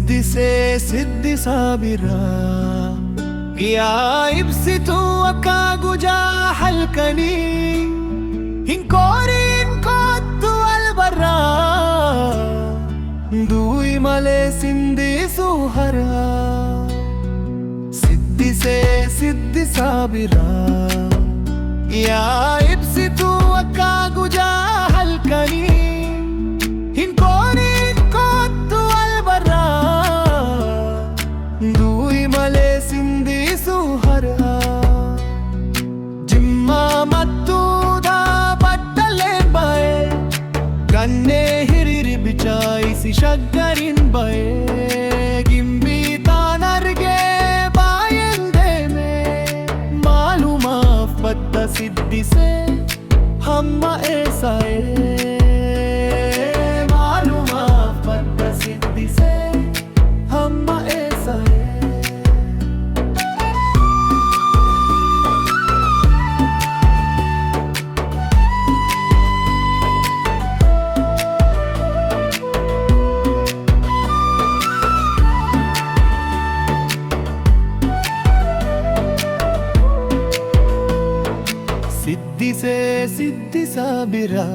Siddi se siddi sabira Ya ibsitu akaguja halkani Hinkori inkottu albarra Dui male sindi suhara Siddi se siddi sabira Ya ibsitu akaguja halkani Hinkori inkottu albarra Dui male sindi suhara Jimma mattu da battale bae Ganne hiriri bichai si shaggarin bae Gimbi tanarge baayende me Maluma fatta siddi se hamma esa Maluma fatta siddi se hamma esa Siddi se siddi sabira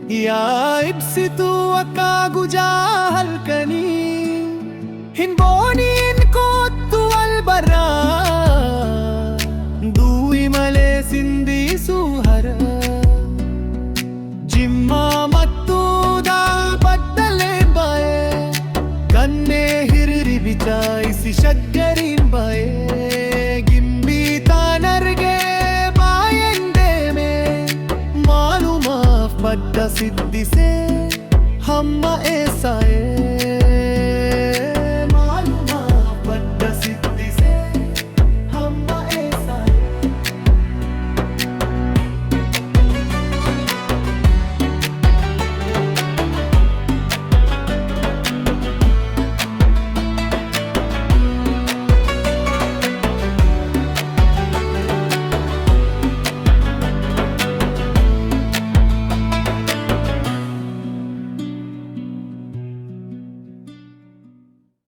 Ya ibsitu akaguja halkani Hinboni inkottu albarra Dui male sindi suhara Jimma mattu da baddale bae Ganne hirri bichai si shaggarin bae Gimbi tanarge Fatta siddi se hamma esa